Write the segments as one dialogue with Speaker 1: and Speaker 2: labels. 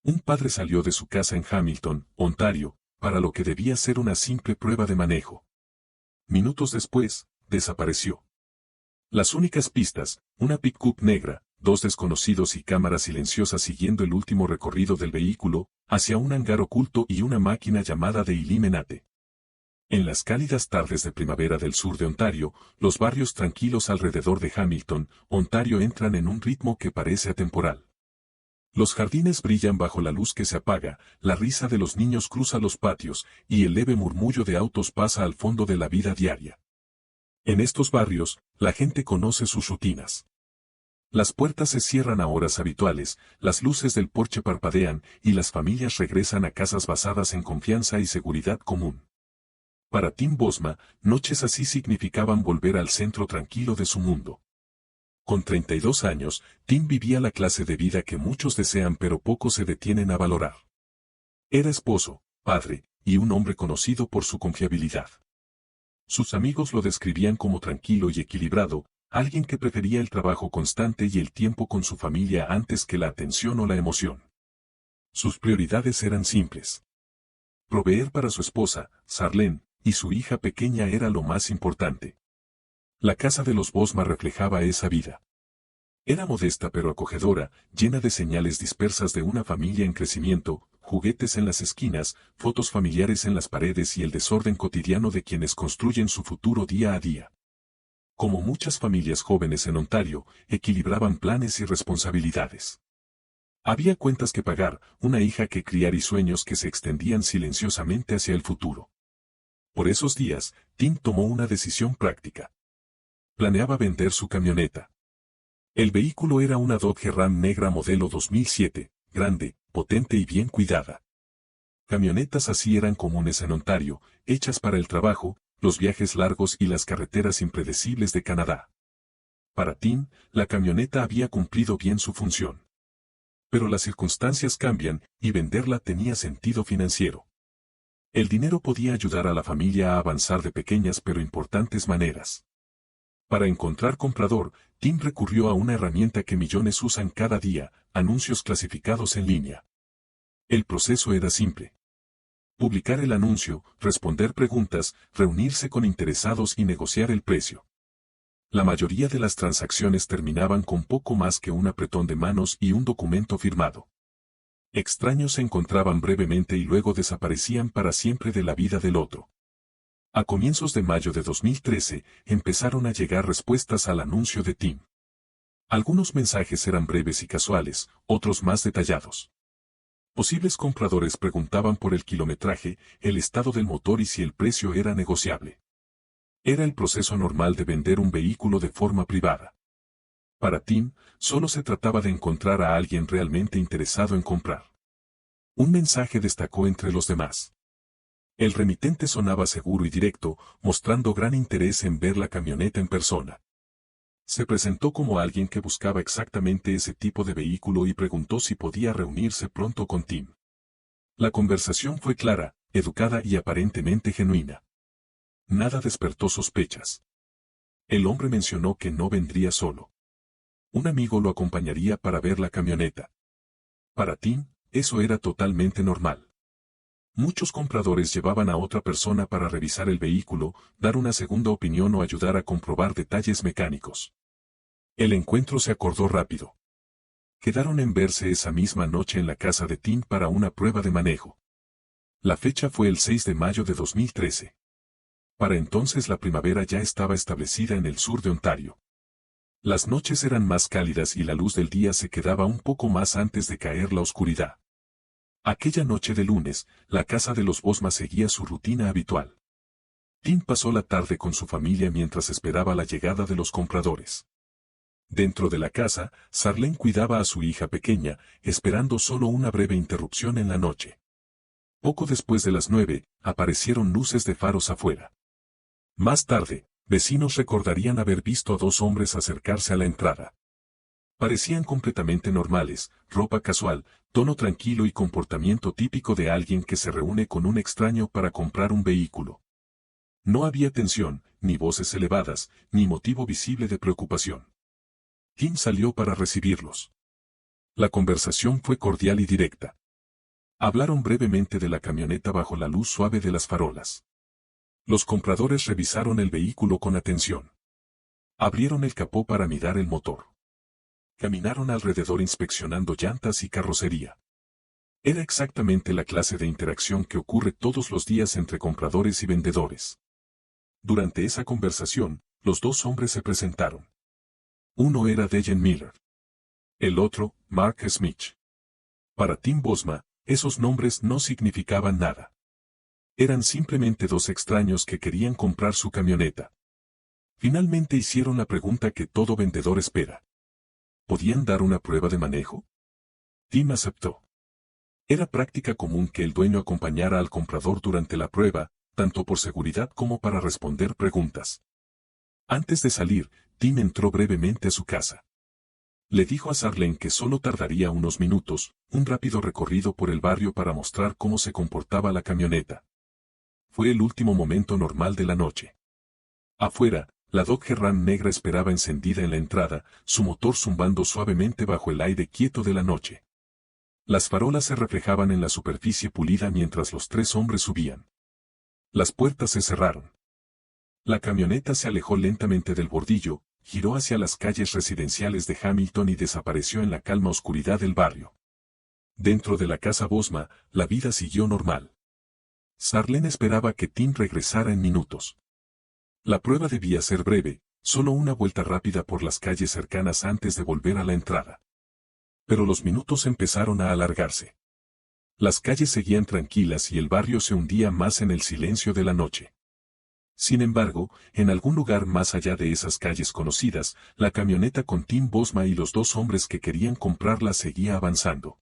Speaker 1: Un padre salió de su casa en Hamilton, Ontario, para lo que debía ser una simple prueba de manejo. Minutos después, desapareció. Las únicas pistas, una pick-up negra, dos desconocidos y cámaras silenciosas siguiendo el último recorrido del vehículo, hacia un hangar oculto y una máquina llamada de Illuminati. En las cálidas tardes de primavera del sur de Ontario, los barrios tranquilos alrededor de Hamilton, Ontario entran en un ritmo que parece atemporal. Los jardines brillan bajo la luz que se apaga, la risa de los niños cruza los patios, y el leve murmullo de autos pasa al fondo de la vida diaria. En estos barrios, la gente conoce sus rutinas. Las puertas se cierran a horas habituales, las luces del porche parpadean, y las familias regresan a casas basadas en confianza y seguridad común. Para Tim Bosma, noches así significaban volver al centro tranquilo de su mundo. Con 32 años, Tim vivía la clase de vida que muchos desean pero pocos se detienen a valorar. Era esposo, padre, y un hombre conocido por su confiabilidad. Sus amigos lo describían como tranquilo y equilibrado, alguien que prefería el trabajo constante y el tiempo con su familia antes que la atención o la emoción. Sus prioridades eran simples. Proveer para su esposa, Sarlene, y su hija pequeña era lo más importante. La casa de los Bosma reflejaba esa vida. Era modesta pero acogedora, llena de señales dispersas de una familia en crecimiento, juguetes en las esquinas, fotos familiares en las paredes y el desorden cotidiano de quienes construyen su futuro día a día. Como muchas familias jóvenes en Ontario, equilibraban planes y responsabilidades. Había cuentas que pagar, una hija que criar y sueños que se extendían silenciosamente hacia el futuro. Por esos días, Tim tomó una decisión práctica. Planeaba vender su camioneta. El vehículo era una Dodge Ram negra modelo 2007, grande, potente y bien cuidada. Camionetas así eran comunes en Ontario, hechas para el trabajo, los viajes largos y las carreteras impredecibles de Canadá. Para Tim, la camioneta había cumplido bien su función. Pero las circunstancias cambian, y venderla tenía sentido financiero. El dinero podía ayudar a la familia a avanzar de pequeñas pero importantes maneras. Para encontrar comprador, Tim recurrió a una herramienta que millones usan cada día, anuncios clasificados en línea. El proceso era simple. Publicar el anuncio, responder preguntas, reunirse con interesados y negociar el precio. La mayoría de las transacciones terminaban con poco más que un apretón de manos y un documento firmado. Extraños se encontraban brevemente y luego desaparecían para siempre de la vida del otro. A comienzos de mayo de 2013, empezaron a llegar respuestas al anuncio de Tim. Algunos mensajes eran breves y casuales, otros más detallados. Posibles compradores preguntaban por el kilometraje, el estado del motor y si el precio era negociable. Era el proceso normal de vender un vehículo de forma privada. Para Tim, solo se trataba de encontrar a alguien realmente interesado en comprar. Un mensaje destacó entre los demás. El remitente sonaba seguro y directo, mostrando gran interés en ver la camioneta en persona. Se presentó como alguien que buscaba exactamente ese tipo de vehículo y preguntó si podía reunirse pronto con Tim. La conversación fue clara, educada y aparentemente genuina. Nada despertó sospechas. El hombre mencionó que no vendría solo. Un amigo lo acompañaría para ver la camioneta. Para Tim, eso era totalmente normal. Muchos compradores llevaban a otra persona para revisar el vehículo, dar una segunda opinión o ayudar a comprobar detalles mecánicos. El encuentro se acordó rápido. Quedaron en verse esa misma noche en la casa de Tim para una prueba de manejo. La fecha fue el 6 de mayo de 2013. Para entonces la primavera ya estaba establecida en el sur de Ontario. Las noches eran más cálidas y la luz del día se quedaba un poco más antes de caer la oscuridad. Aquella noche de lunes, la casa de los Bosma seguía su rutina habitual. Tim pasó la tarde con su familia mientras esperaba la llegada de los compradores. Dentro de la casa, Sarlene cuidaba a su hija pequeña, esperando solo una breve interrupción en la noche. Poco después de las 9, aparecieron luces de faros afuera. Más tarde, vecinos recordarían haber visto a dos hombres acercarse a la entrada. Parecían completamente normales, ropa casual, tono tranquilo y comportamiento típico de alguien que se reúne con un extraño para comprar un vehículo. No había tensión, ni voces elevadas, ni motivo visible de preocupación. Tim salió para recibirlos. La conversación fue cordial y directa. Hablaron brevemente de la camioneta bajo la luz suave de las farolas. Los compradores revisaron el vehículo con atención. Abrieron el capó para mirar el motor. Caminaron alrededor inspeccionando llantas y carrocería. Era exactamente la clase de interacción que ocurre todos los días entre compradores y vendedores. Durante esa conversación, los dos hombres se presentaron. Uno era Dejan Miller. El otro, Mark Smith. Para Tim Bosma, esos nombres no significaban nada. Eran simplemente dos extraños que querían comprar su camioneta. Finalmente hicieron la pregunta que todo vendedor espera. ¿Podían dar una prueba de manejo? Tim aceptó. Era práctica común que el dueño acompañara al comprador durante la prueba, tanto por seguridad como para responder preguntas. Antes de salir, Tim entró brevemente a su casa. Le dijo a Sarlene que solo tardaría unos minutos, un rápido recorrido por el barrio para mostrar cómo se comportaba la camioneta. Fue el último momento normal de la noche. Afuera, la Dodge Ram negra esperaba encendida en la entrada, su motor zumbando suavemente bajo el aire quieto de la noche. Las farolas se reflejaban en la superficie pulida mientras los tres hombres subían. Las puertas se cerraron. La camioneta se alejó lentamente del bordillo, giró hacia las calles residenciales de Hamilton y desapareció en la calma oscuridad del barrio. Dentro de la casa Bosma, la vida siguió normal. Sarlene esperaba que Tim regresara en minutos. La prueba debía ser breve, solo una vuelta rápida por las calles cercanas antes de volver a la entrada. Pero los minutos empezaron a alargarse. Las calles seguían tranquilas y el barrio se hundía más en el silencio de la noche. Sin embargo, en algún lugar más allá de esas calles conocidas, la camioneta con Tim Bosma y los dos hombres que querían comprarla seguía avanzando.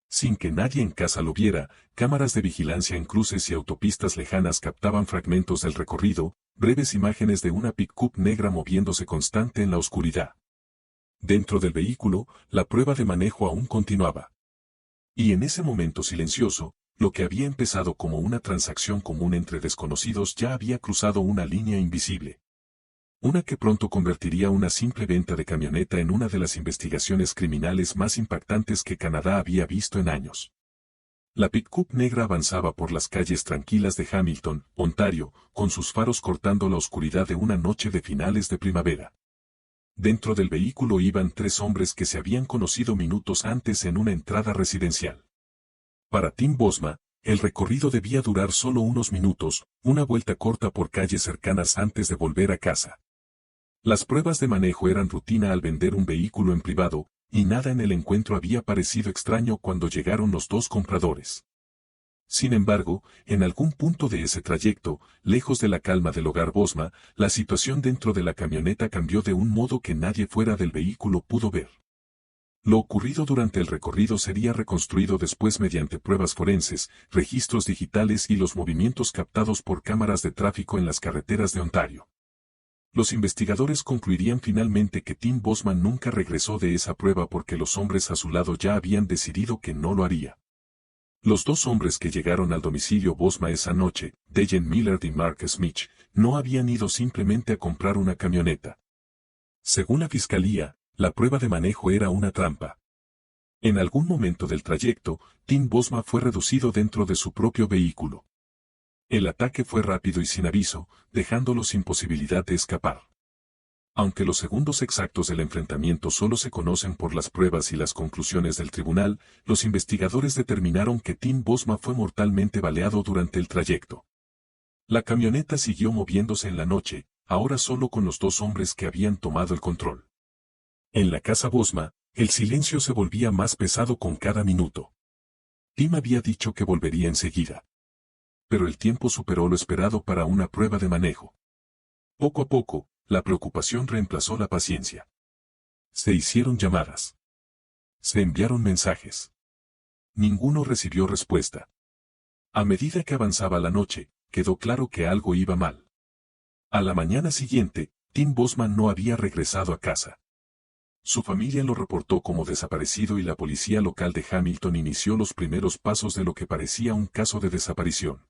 Speaker 1: Sin que nadie en casa lo viera, cámaras de vigilancia en cruces y autopistas lejanas captaban fragmentos del recorrido, breves imágenes de una pick-up negra moviéndose constante en la oscuridad. Dentro del vehículo, la prueba de manejo aún continuaba. Y en ese momento silencioso, lo que había empezado como una transacción común entre desconocidos ya había cruzado una línea invisible. Una que pronto convertiría una simple venta de camioneta en una de las investigaciones criminales más impactantes que Canadá había visto en años. La pick-up negra avanzaba por las calles tranquilas de Hamilton, Ontario, con sus faros cortando la oscuridad de una noche de finales de primavera. Dentro del vehículo iban tres hombres que se habían conocido minutos antes en una entrada residencial. Para Tim Bosma, el recorrido debía durar solo unos minutos, una vuelta corta por calles cercanas antes de volver a casa. Las pruebas de manejo eran rutina al vender un vehículo en privado, y nada en el encuentro había parecido extraño cuando llegaron los dos compradores. Sin embargo, en algún punto de ese trayecto, lejos de la calma del hogar Bosma, la situación dentro de la camioneta cambió de un modo que nadie fuera del vehículo pudo ver. Lo ocurrido durante el recorrido sería reconstruido después mediante pruebas forenses, registros digitales y los movimientos captados por cámaras de tráfico en las carreteras de Ontario. Los investigadores concluirían finalmente que Tim Bosma nunca regresó de esa prueba porque los hombres a su lado ya habían decidido que no lo haría. Los dos hombres que llegaron al domicilio Bosma esa noche, Dejan Miller y Mark Smith, no habían ido simplemente a comprar una camioneta. Según la fiscalía, la prueba de manejo era una trampa. En algún momento del trayecto, Tim Bosma fue reducido dentro de su propio vehículo. El ataque fue rápido y sin aviso, dejándolo sin posibilidad de escapar. Aunque los segundos exactos del enfrentamiento solo se conocen por las pruebas y las conclusiones del tribunal, los investigadores determinaron que Tim Bosma fue mortalmente baleado durante el trayecto. La camioneta siguió moviéndose en la noche, ahora solo con los dos hombres que habían tomado el control. En la casa Bosma, el silencio se volvía más pesado con cada minuto. Tim había dicho que volvería enseguida. Pero el tiempo superó lo esperado para una prueba de manejo. Poco a poco, la preocupación reemplazó la paciencia. Se hicieron llamadas. Se enviaron mensajes. Ninguno recibió respuesta. A medida que avanzaba la noche, quedó claro que algo iba mal. A la mañana siguiente, Tim Bosma no había regresado a casa. Su familia lo reportó como desaparecido y la policía local de Hamilton inició los primeros pasos de lo que parecía un caso de desaparición.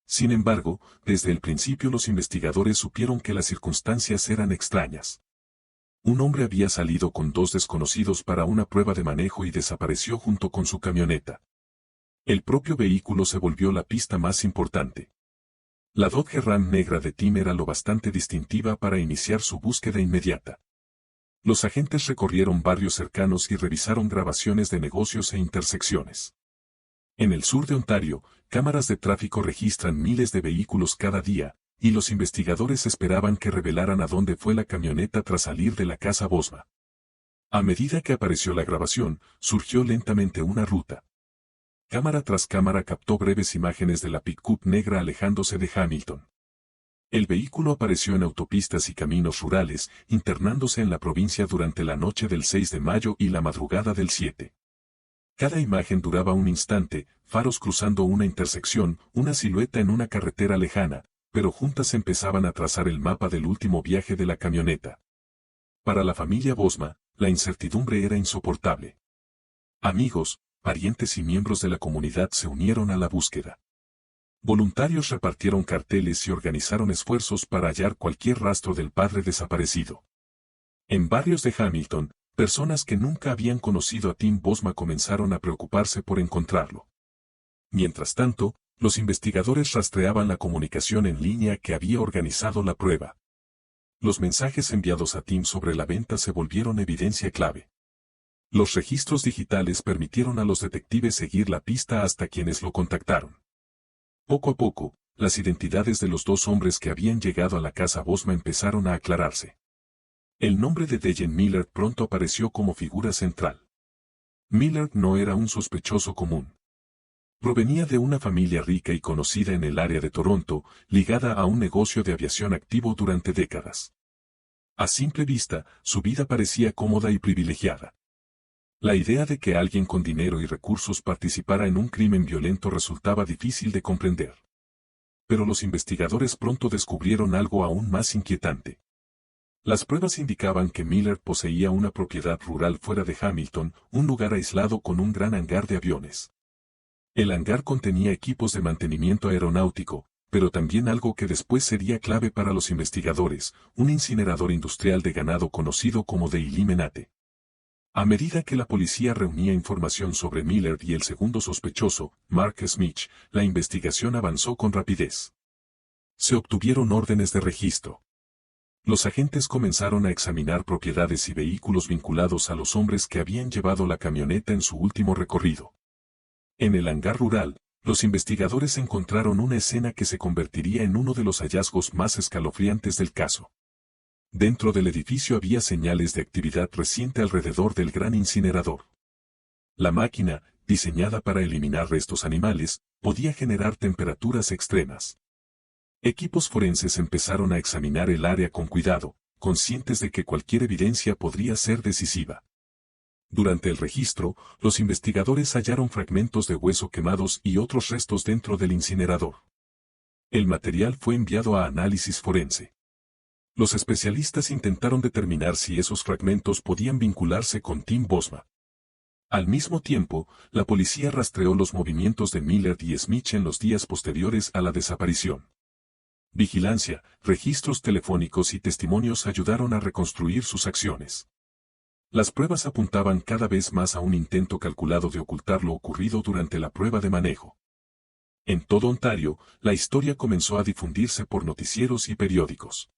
Speaker 1: Sin embargo, desde el principio los investigadores supieron que las circunstancias eran extrañas. Un hombre había salido con dos desconocidos para una prueba de manejo y desapareció junto con su camioneta. El propio vehículo se volvió la pista más importante. La Dodge Ram negra de Tim era lo bastante distintiva para iniciar su búsqueda inmediata. Los agentes recorrieron barrios cercanos y revisaron grabaciones de negocios e intersecciones. En el sur de Ontario, cámaras de tráfico registran miles de vehículos cada día, y los investigadores esperaban que revelaran a dónde fue la camioneta tras salir de la casa Bosma. A medida que apareció la grabación, surgió lentamente una ruta. Cámara tras cámara captó breves imágenes de la pick-up negra alejándose de Hamilton. El vehículo apareció en autopistas y caminos rurales, internándose en la provincia durante la noche del 6 de mayo y la madrugada del 7. Cada imagen duraba un instante, faros cruzando una intersección, una silueta en una carretera lejana, pero juntas empezaban a trazar el mapa del último viaje de la camioneta. Para la familia Bosma, la incertidumbre era insoportable. Amigos, parientes y miembros de la comunidad se unieron a la búsqueda. Voluntarios repartieron carteles y organizaron esfuerzos para hallar cualquier rastro del padre desaparecido. En barrios de Hamilton, personas que nunca habían conocido a Tim Bosma comenzaron a preocuparse por encontrarlo. Mientras tanto, los investigadores rastreaban la comunicación en línea que había organizado la prueba. Los mensajes enviados a Tim sobre la venta se volvieron evidencia clave. Los registros digitales permitieron a los detectives seguir la pista hasta quienes lo contactaron. Poco a poco, las identidades de los dos hombres que habían llegado a la casa Bosma empezaron a aclararse. El nombre de Dejan Miller pronto apareció como figura central. Miller no era un sospechoso común. Provenía de una familia rica y conocida en el área de Toronto, ligada a un negocio de aviación activo durante décadas. A simple vista, su vida parecía cómoda y privilegiada. La idea de que alguien con dinero y recursos participara en un crimen violento resultaba difícil de comprender. Pero los investigadores pronto descubrieron algo aún más inquietante. Las pruebas indicaban que Miller poseía una propiedad rural fuera de Hamilton, un lugar aislado con un gran hangar de aviones. El hangar contenía equipos de mantenimiento aeronáutico, pero también algo que después sería clave para los investigadores, un incinerador industrial de ganado conocido como de Illuminate. A medida que la policía reunía información sobre Miller y el segundo sospechoso, Mark Smith, la investigación avanzó con rapidez. Se obtuvieron órdenes de registro. Los agentes comenzaron a examinar propiedades y vehículos vinculados a los hombres que habían llevado la camioneta en su último recorrido. En el hangar rural, los investigadores encontraron una escena que se convertiría en uno de los hallazgos más escalofriantes del caso. Dentro del edificio había señales de actividad reciente alrededor del gran incinerador. La máquina, diseñada para eliminar restos animales, podía generar temperaturas extremas. Equipos forenses empezaron a examinar el área con cuidado, conscientes de que cualquier evidencia podría ser decisiva. Durante el registro, los investigadores hallaron fragmentos de hueso quemados y otros restos dentro del incinerador. El material fue enviado a análisis forense. Los especialistas intentaron determinar si esos fragmentos podían vincularse con Tim Bosma. Al mismo tiempo, la policía rastreó los movimientos de Miller y Smith en los días posteriores a la desaparición. Vigilancia, registros telefónicos y testimonios ayudaron a reconstruir sus acciones. Las pruebas apuntaban cada vez más a un intento calculado de ocultar lo ocurrido durante la prueba de manejo. En todo Ontario, la historia comenzó a difundirse por noticieros y periódicos.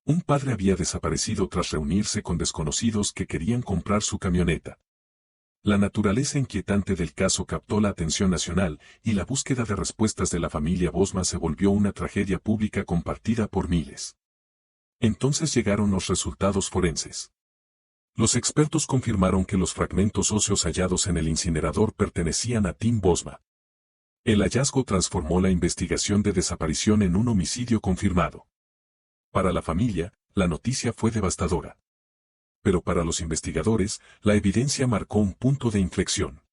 Speaker 1: Un padre había desaparecido tras reunirse con desconocidos que querían comprar su camioneta. La naturaleza inquietante del caso captó la atención nacional, y la búsqueda de respuestas de la familia Bosma se volvió una tragedia pública compartida por miles. Entonces llegaron los resultados forenses. Los expertos confirmaron que los fragmentos óseos hallados en el incinerador pertenecían a Tim Bosma. El hallazgo transformó la investigación de desaparición en un homicidio confirmado. Para la familia, la noticia fue devastadora. Pero para los investigadores, la evidencia marcó un punto de inflexión.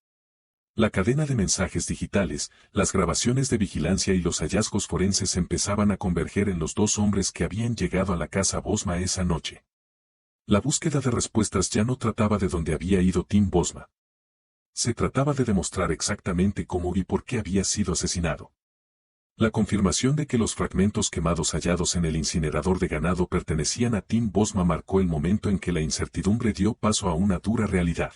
Speaker 1: La cadena de mensajes digitales, las grabaciones de vigilancia y los hallazgos forenses empezaban a converger en los dos hombres que habían llegado a la casa Bosma esa noche. La búsqueda de respuestas ya no trataba de dónde había ido Tim Bosma. Se trataba de demostrar exactamente cómo y por qué había sido asesinado. La confirmación de que los fragmentos quemados hallados en el incinerador de ganado pertenecían a Tim Bosma marcó el momento en que la incertidumbre dio paso a una dura realidad.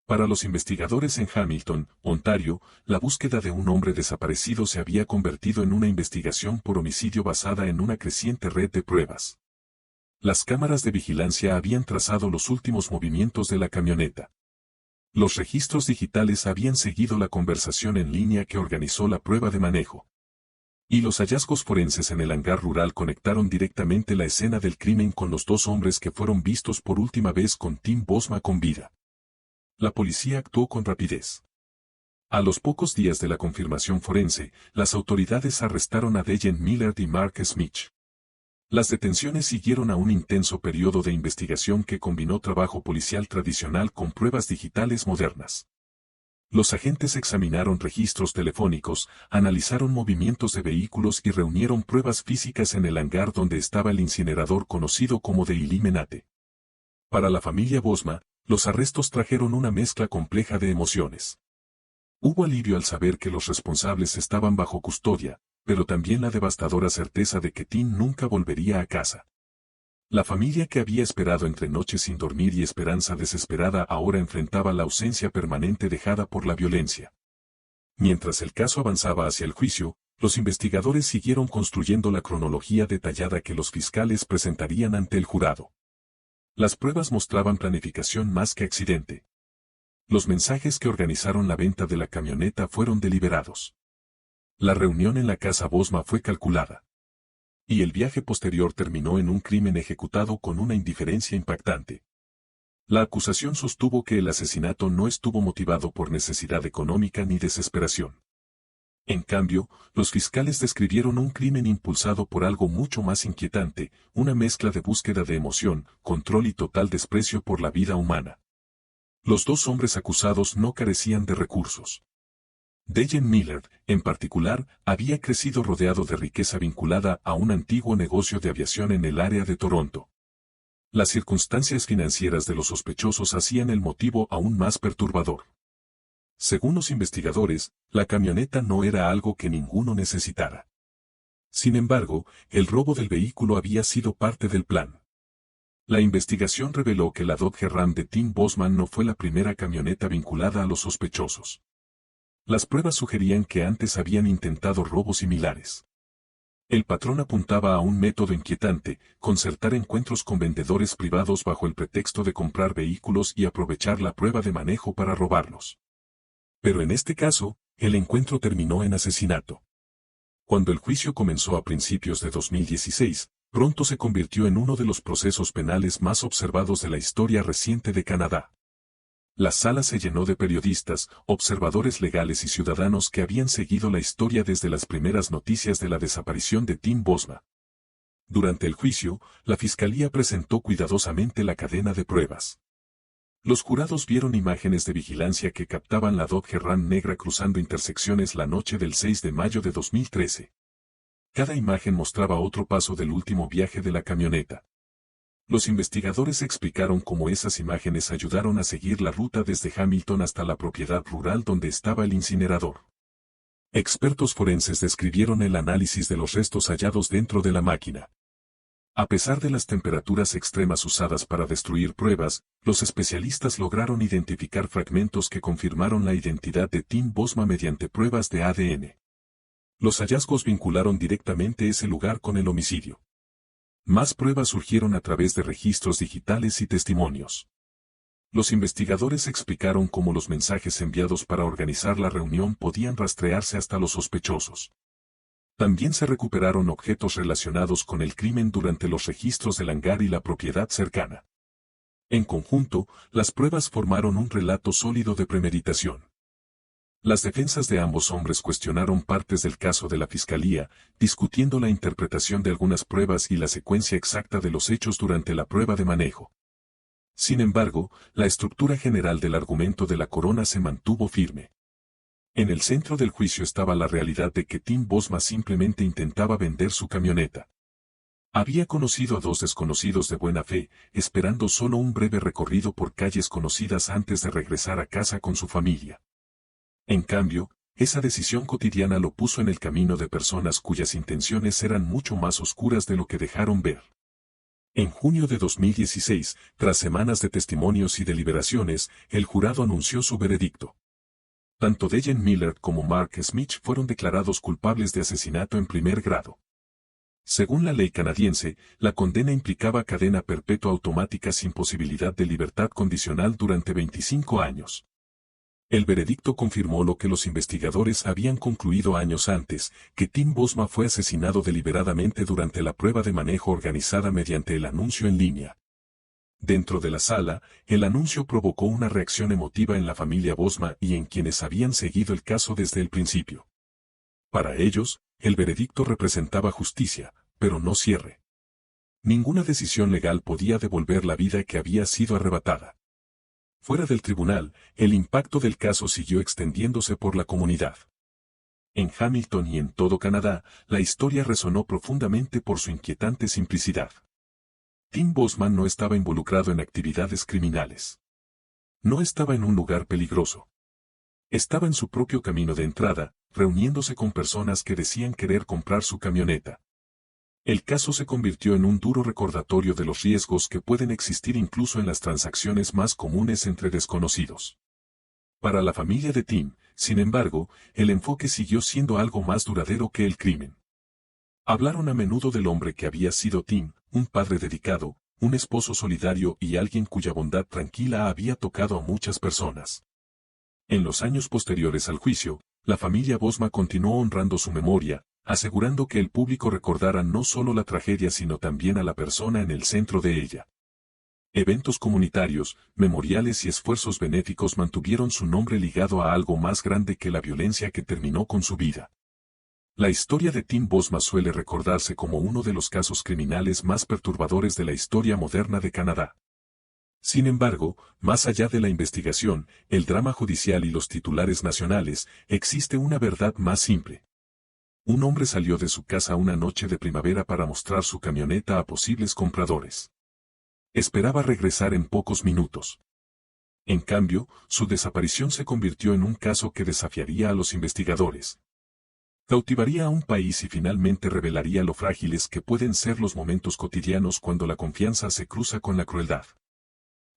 Speaker 1: Para los investigadores en Hamilton, Ontario, la búsqueda de un hombre desaparecido se había convertido en una investigación por homicidio basada en una creciente red de pruebas. Las cámaras de vigilancia habían trazado los últimos movimientos de la camioneta. Los registros digitales habían seguido la conversación en línea que organizó la prueba de manejo. Y los hallazgos forenses en el hangar rural conectaron directamente la escena del crimen con los dos hombres que fueron vistos por última vez con Tim Bosma con vida. La policía actuó con rapidez. A los pocos días de la confirmación forense, las autoridades arrestaron a Dejan Miller y Mark Smith. Las detenciones siguieron a un intenso periodo de investigación que combinó trabajo policial tradicional con pruebas digitales modernas. Los agentes examinaron registros telefónicos, analizaron movimientos de vehículos y reunieron pruebas físicas en el hangar donde estaba el incinerador conocido como de Illuminati. Para la familia Bosma, los arrestos trajeron una mezcla compleja de emociones. Hubo alivio al saber que los responsables estaban bajo custodia, pero también la devastadora certeza de que Tim nunca volvería a casa. La familia que había esperado entre noches sin dormir y esperanza desesperada ahora enfrentaba la ausencia permanente dejada por la violencia. Mientras el caso avanzaba hacia el juicio, los investigadores siguieron construyendo la cronología detallada que los fiscales presentarían ante el jurado. Las pruebas mostraban planificación más que accidente. Los mensajes que organizaron la venta de la camioneta fueron deliberados. La reunión en la casa Bosma fue calculada. Y el viaje posterior terminó en un crimen ejecutado con una indiferencia impactante. La acusación sostuvo que el asesinato no estuvo motivado por necesidad económica ni desesperación. En cambio, los fiscales describieron un crimen impulsado por algo mucho más inquietante, una mezcla de búsqueda de emoción, control y total desprecio por la vida humana. Los dos hombres acusados no carecían de recursos. Dejan Miller, en particular, había crecido rodeado de riqueza vinculada a un antiguo negocio de aviación en el área de Toronto. Las circunstancias financieras de los sospechosos hacían el motivo aún más perturbador. Según los investigadores, la camioneta no era algo que ninguno necesitara. Sin embargo, el robo del vehículo había sido parte del plan. La investigación reveló que la Dodge Ram de Tim Bosma no fue la primera camioneta vinculada a los sospechosos. Las pruebas sugerían que antes habían intentado robos similares. El patrón apuntaba a un método inquietante, concertar encuentros con vendedores privados bajo el pretexto de comprar vehículos y aprovechar la prueba de manejo para robarlos. Pero en este caso, el encuentro terminó en asesinato. Cuando el juicio comenzó a principios de 2016, pronto se convirtió en uno de los procesos penales más observados de la historia reciente de Canadá. La sala se llenó de periodistas, observadores legales y ciudadanos que habían seguido la historia desde las primeras noticias de la desaparición de Tim Bosma. Durante el juicio, la fiscalía presentó cuidadosamente la cadena de pruebas. Los jurados vieron imágenes de vigilancia que captaban la Dodge Ram negra cruzando intersecciones la noche del 6 de mayo de 2013. Cada imagen mostraba otro paso del último viaje de la camioneta. Los investigadores explicaron cómo esas imágenes ayudaron a seguir la ruta desde Hamilton hasta la propiedad rural donde estaba el incinerador. Expertos forenses describieron el análisis de los restos hallados dentro de la máquina. A pesar de las temperaturas extremas usadas para destruir pruebas, los especialistas lograron identificar fragmentos que confirmaron la identidad de Tim Bosma mediante pruebas de ADN. Los hallazgos vincularon directamente ese lugar con el homicidio. Más pruebas surgieron a través de registros digitales y testimonios. Los investigadores explicaron cómo los mensajes enviados para organizar la reunión podían rastrearse hasta los sospechosos. También se recuperaron objetos relacionados con el crimen durante los registros del hangar y la propiedad cercana. En conjunto, las pruebas formaron un relato sólido de premeditación. Las defensas de ambos hombres cuestionaron partes del caso de la fiscalía, discutiendo la interpretación de algunas pruebas y la secuencia exacta de los hechos durante la prueba de manejo. Sin embargo, la estructura general del argumento de la corona se mantuvo firme. En el centro del juicio estaba la realidad de que Tim Bosma simplemente intentaba vender su camioneta. Había conocido a dos desconocidos de buena fe, esperando solo un breve recorrido por calles conocidas antes de regresar a casa con su familia. En cambio, esa decisión cotidiana lo puso en el camino de personas cuyas intenciones eran mucho más oscuras de lo que dejaron ver. En junio de 2016, tras semanas de testimonios y deliberaciones, el jurado anunció su veredicto. Tanto Dejan Miller como Mark Smith fueron declarados culpables de asesinato en primer grado. Según la ley canadiense, la condena implicaba cadena perpetua automática sin posibilidad de libertad condicional durante 25 años. El veredicto confirmó lo que los investigadores habían concluido años antes, que Tim Bosma fue asesinado deliberadamente durante la prueba de manejo organizada mediante el anuncio en línea. Dentro de la sala, el anuncio provocó una reacción emotiva en la familia Bosma y en quienes habían seguido el caso desde el principio. Para ellos, el veredicto representaba justicia, pero no cierre. Ninguna decisión legal podía devolver la vida que había sido arrebatada. Fuera del tribunal, el impacto del caso siguió extendiéndose por la comunidad. En Hamilton y en todo Canadá, la historia resonó profundamente por su inquietante simplicidad. Tim Bosma no estaba involucrado en actividades criminales. No estaba en un lugar peligroso. Estaba en su propio camino de entrada, reuniéndose con personas que decían querer comprar su camioneta. El caso se convirtió en un duro recordatorio de los riesgos que pueden existir incluso en las transacciones más comunes entre desconocidos. Para la familia de Tim, sin embargo, el enfoque siguió siendo algo más duradero que el crimen. Hablaron a menudo del hombre que había sido Tim, un padre dedicado, un esposo solidario y alguien cuya bondad tranquila había tocado a muchas personas. En los años posteriores al juicio, la familia Bosma continuó honrando su memoria, asegurando que el público recordara no solo la tragedia sino también a la persona en el centro de ella. Eventos comunitarios, memoriales y esfuerzos benéficos mantuvieron su nombre ligado a algo más grande que la violencia que terminó con su vida. La historia de Tim Bosma suele recordarse como uno de los casos criminales más perturbadores de la historia moderna de Canadá. Sin embargo, más allá de la investigación, el drama judicial y los titulares nacionales, existe una verdad más simple. Un hombre salió de su casa una noche de primavera para mostrar su camioneta a posibles compradores. Esperaba regresar en pocos minutos. En cambio, su desaparición se convirtió en un caso que desafiaría a los investigadores. Cautivaría a un país y finalmente revelaría lo frágiles que pueden ser los momentos cotidianos cuando la confianza se cruza con la crueldad.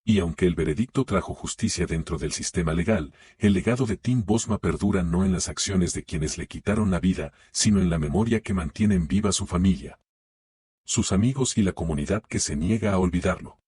Speaker 1: Y aunque el veredicto trajo justicia dentro del sistema legal, el legado de Tim Bosma perdura no en las acciones de quienes le quitaron la vida, sino en la memoria que mantienen viva su familia, sus amigos y la comunidad que se niega a olvidarlo.